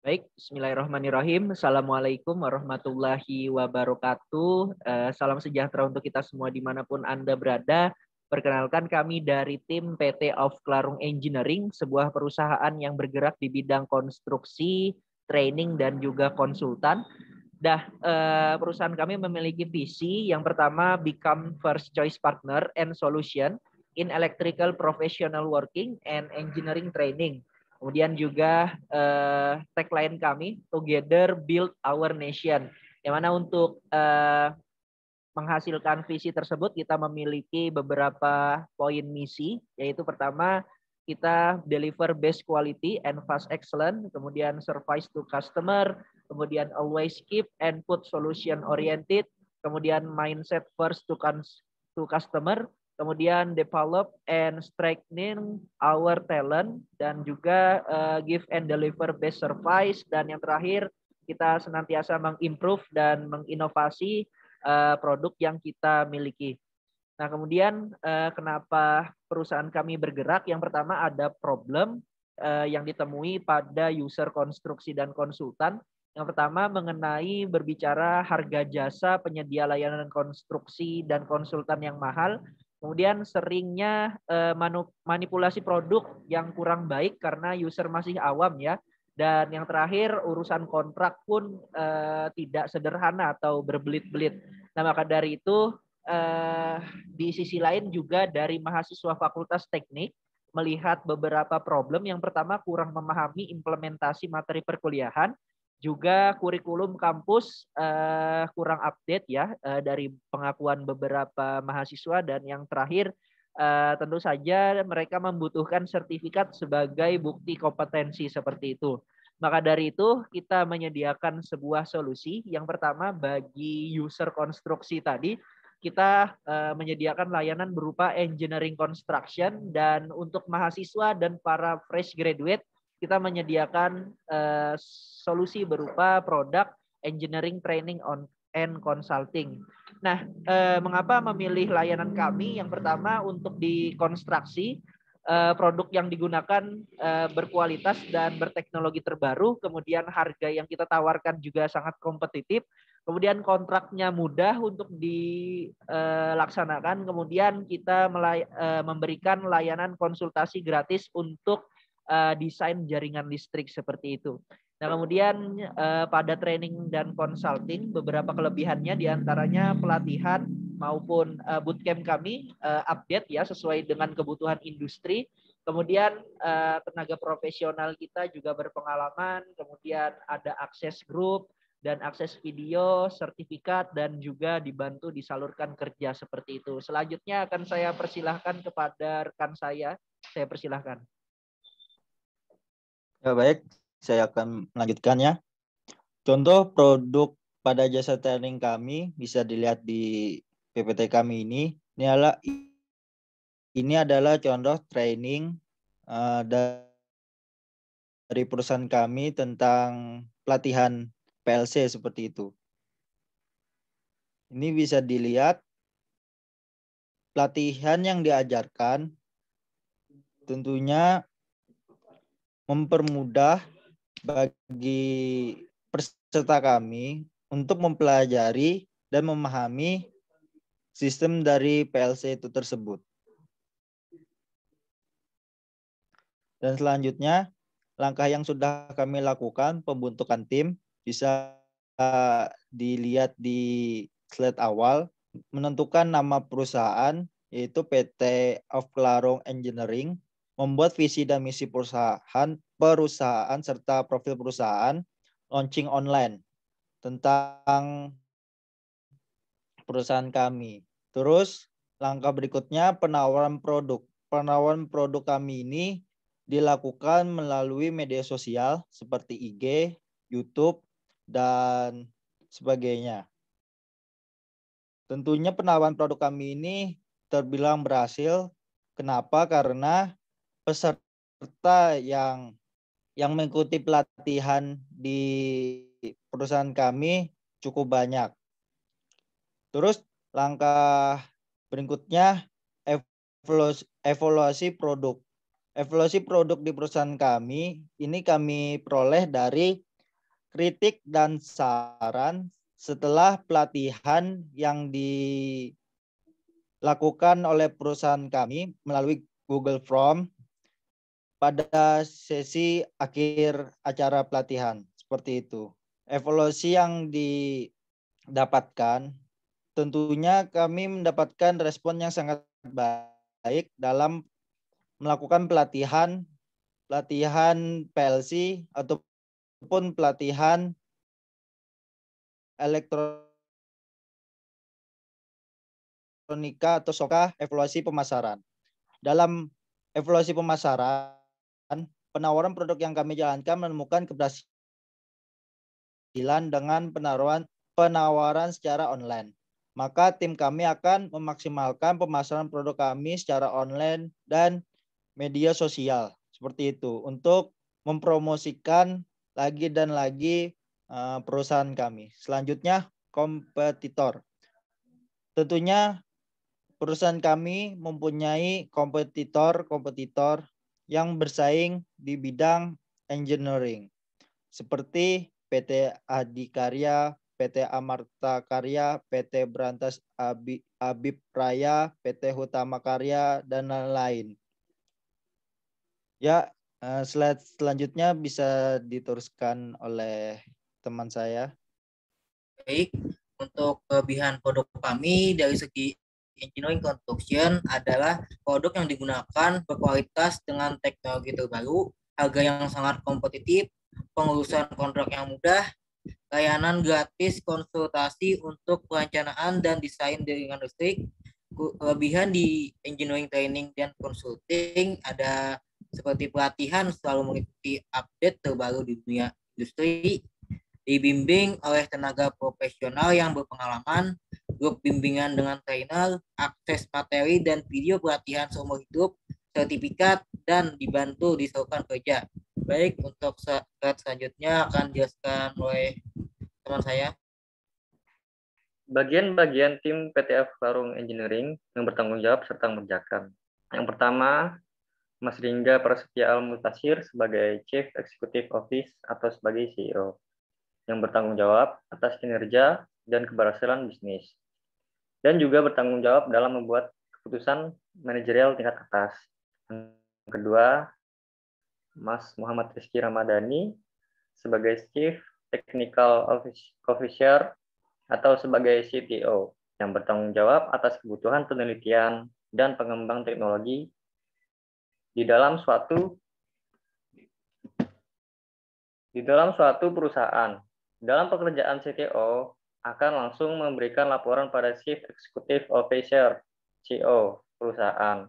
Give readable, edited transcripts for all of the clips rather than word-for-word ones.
Baik, bismillahirrahmanirrahim. Assalamualaikum warahmatullahi wabarakatuh. Salam sejahtera untuk kita semua dimanapun Anda berada. Perkenalkan kami dari tim PT of Klarung Engineering, sebuah perusahaan yang bergerak di bidang konstruksi, training, dan juga konsultan. Perusahaan kami memiliki visi yang pertama, become first choice partner and solution in electrical professional working and engineering training. Kemudian juga tagline kami, Together Build Our Nation. Yang mana untuk menghasilkan visi tersebut kita memiliki beberapa poin misi, yaitu pertama kita deliver best quality and fast excellence, kemudian service to customer, kemudian always keep and put solution oriented, kemudian mindset first to customer, kemudian develop and strengthening our talent, dan juga give and deliver best service, dan yang terakhir kita senantiasa mengimprove dan menginovasi produk yang kita miliki. Nah, kemudian kenapa perusahaan kami bergerak? Yang pertama ada problem yang ditemui pada user konstruksi dan konsultan. Yang pertama mengenai berbicara harga jasa penyedia layanan konstruksi dan konsultan yang mahal. Kemudian seringnya manipulasi produk yang kurang baik karena user masih awam ya. Dan yang terakhir urusan kontrak pun tidak sederhana atau berbelit-belit. Nah, maka dari itu di sisi lain juga dari mahasiswa Fakultas Teknik melihat beberapa problem. Yang pertama kurang memahami implementasi materi perkuliahan, juga kurikulum kampus kurang update ya dari pengakuan beberapa mahasiswa, dan yang terakhir tentu saja mereka membutuhkan sertifikat sebagai bukti kompetensi seperti itu. Maka dari itu kita menyediakan sebuah solusi. Yang pertama bagi user konstruksi tadi kita menyediakan layanan berupa engineering construction, dan untuk mahasiswa dan para fresh graduate kita menyediakan solusi berupa produk engineering training and consulting. Nah, mengapa memilih layanan kami? Yang pertama untuk di konstruksi, produk yang digunakan berkualitas dan berteknologi terbaru, kemudian harga yang kita tawarkan juga sangat kompetitif, kemudian kontraknya mudah untuk dilaksanakan, kemudian kita memberikan layanan konsultasi gratis untuk desain jaringan listrik seperti itu. Nah, kemudian pada training dan consulting beberapa kelebihannya diantaranya pelatihan maupun bootcamp kami update ya sesuai dengan kebutuhan industri. Kemudian tenaga profesional kita juga berpengalaman, kemudian ada akses grup dan akses video, sertifikat, dan juga dibantu disalurkan kerja seperti itu. Selanjutnya akan saya persilahkan kepada rekan saya persilahkan. Ya, baik, saya akan melanjutkannya. Contoh produk pada jasa training kami bisa dilihat di PPT kami ini. Ini adalah contoh training dari perusahaan kami tentang pelatihan PLC seperti itu. Ini bisa dilihat pelatihan yang diajarkan tentunya mempermudah bagi peserta kami untuk mempelajari dan memahami sistem dari PLC itu tersebut. Dan selanjutnya, langkah yang sudah kami lakukan, pembentukan tim, bisa dilihat di slide awal, menentukan nama perusahaan, yaitu PT of Klarung Engineering, membuat visi dan misi perusahaan serta profil perusahaan, launching online tentang perusahaan kami. Terus langkah berikutnya penawaran produk. Penawaran produk kami ini dilakukan melalui media sosial seperti IG, YouTube, dan sebagainya. Tentunya penawaran produk kami ini terbilang berhasil. Kenapa? Karena peserta yang mengikuti pelatihan di perusahaan kami cukup banyak. Terus langkah berikutnya evaluasi produk. Evaluasi produk di perusahaan kami ini kami peroleh dari kritik dan saran setelah pelatihan yang dilakukan oleh perusahaan kami melalui Google Form pada sesi akhir acara pelatihan. Seperti itu. Evaluasi yang didapatkan, tentunya kami mendapatkan respon yang sangat baik dalam melakukan pelatihan PLC ataupun pelatihan elektronika atau SOKA evaluasi pemasaran. Dalam evaluasi pemasaran, penawaran produk yang kami jalankan menemukan keberhasilan dengan penawaran secara online. Maka tim kami akan memaksimalkan pemasaran produk kami secara online dan media sosial. Seperti itu untuk mempromosikan lagi dan lagi perusahaan kami. Selanjutnya kompetitor. Tentunya perusahaan kami mempunyai kompetitor yang bersaing di bidang engineering seperti PT Adikarya, PT Amarta Karya, PT Berantas Abib Raya, PT Hutama Karya, dan lain-lain. Ya, slide selanjutnya bisa diteruskan oleh teman saya. Baik, untuk kelebihan produk kami dari segi engineering construction adalah produk yang digunakan berkualitas dengan teknologi terbaru, harga yang sangat kompetitif, pengurusan kontrak yang mudah, layanan gratis konsultasi untuk perencanaan dan desain jaringan listrik. Kelebihan di engineering training dan consulting ada seperti pelatihan selalu mengikuti update terbaru di dunia industri, dibimbing oleh tenaga profesional yang berpengalaman, grup bimbingan dengan trainer, akses materi dan video pelatihan seumur hidup, sertifikat, dan dibantu diseluruhkan kerja. Baik, untuk slide selanjutnya akan dijelaskan oleh teman saya. Bagian-bagian tim PT Clarung Engineering yang bertanggung jawab serta mengerjakan. Yang pertama, Mas Ringga Prasetya Al-Mutasir sebagai Chief Executive Office atau sebagai CEO yang bertanggung jawab atas kinerja dan keberhasilan bisnis dan juga bertanggung jawab dalam membuat keputusan manajerial tingkat atas. Yang kedua, Mas Muhammad Rizky Ramadhani sebagai Chief Technical Officer atau sebagai CTO yang bertanggung jawab atas kebutuhan penelitian dan pengembang teknologi di dalam suatu perusahaan. Dalam pekerjaan CTO akan langsung memberikan laporan pada Chief Executive Officer CEO perusahaan.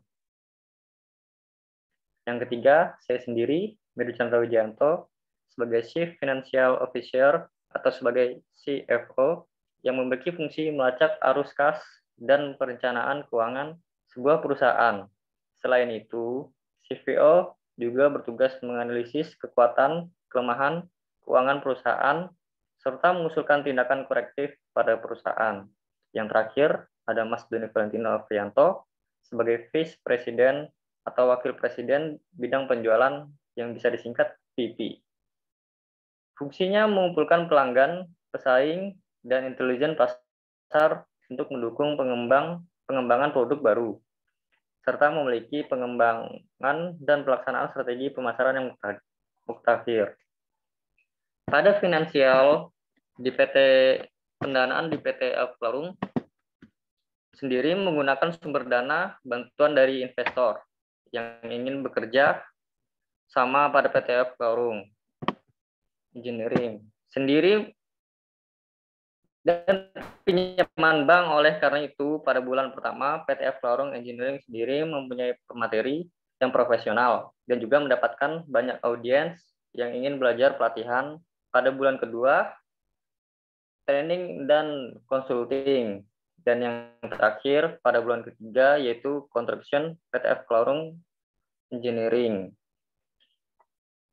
Yang ketiga, saya sendiri, Medu Chandra Wijanto, sebagai Chief Financial Officer atau sebagai CFO yang memiliki fungsi melacak arus kas dan perencanaan keuangan sebuah perusahaan. Selain itu, CFO juga bertugas menganalisis kekuatan, kelemahan keuangan perusahaan, serta mengusulkan tindakan korektif pada perusahaan. Yang terakhir, ada Mas Doni Valentino Afrianto sebagai Vice President atau Wakil Presiden bidang penjualan yang bisa disingkat VP. Fungsinya mengumpulkan pelanggan, pesaing, dan intelijen pasar untuk mendukung pengembangan produk baru, serta memiliki pengembangan dan pelaksanaan strategi pemasaran yang mutakhir. Pada finansial di pendanaan di PT Clarung sendiri menggunakan sumber dana bantuan dari investor yang ingin bekerja sama pada PT Clarung Engineering sendiri dan pinjaman bank. Oleh karena itu, pada bulan pertama, PT Clarung Engineering sendiri mempunyai pemateri yang profesional dan juga mendapatkan banyak audiens yang ingin belajar pelatihan. Pada bulan kedua, training dan consulting. Dan yang terakhir, pada bulan ketiga, yaitu contribution PT Clarung Engineering.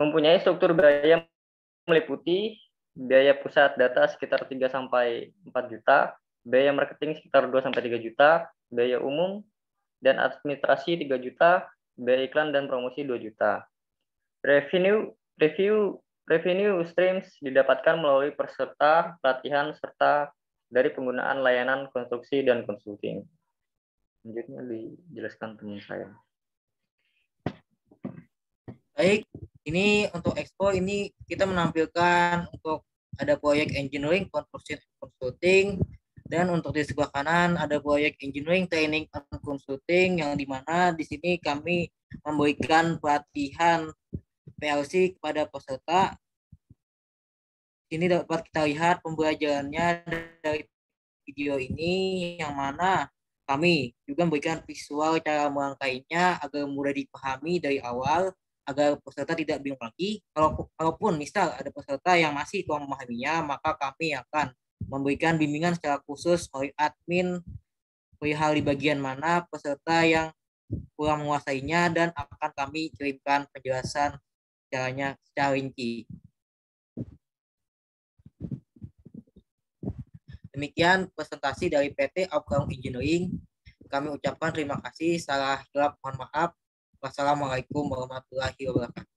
Mempunyai struktur biaya meliputi biaya pusat data sekitar 3-4 juta, biaya marketing sekitar 2-3 juta, biaya umum dan administrasi 3 juta, biaya iklan dan promosi 2 juta. Review Revenue streams didapatkan melalui peserta, pelatihan, serta dari penggunaan layanan konstruksi dan konsulting. Selanjutnya dijelaskan teman saya. Baik, ini untuk Expo ini kita menampilkan untuk ada proyek engineering, construction, consulting, dan untuk di sebelah kanan ada proyek engineering, training, and consulting yang dimana di sini kami memberikan pelatihan PLC kepada peserta. Ini dapat kita lihat pembelajarannya dari video ini yang mana kami juga memberikan visual cara merangkainya agar mudah dipahami dari awal agar peserta tidak bingung lagi. Kalaupun misal ada peserta yang masih kurang memahaminya, maka kami akan memberikan bimbingan secara khusus oleh admin perihal di bagian mana peserta yang kurang menguasainya dan akan kami kirimkan penjelasan caranya secara rinci. Demikian presentasi dari PT Outcome Engineering. Kami ucapkan terima kasih. Salah hilap mohon maaf. Wassalamualaikum warahmatullahi wabarakatuh.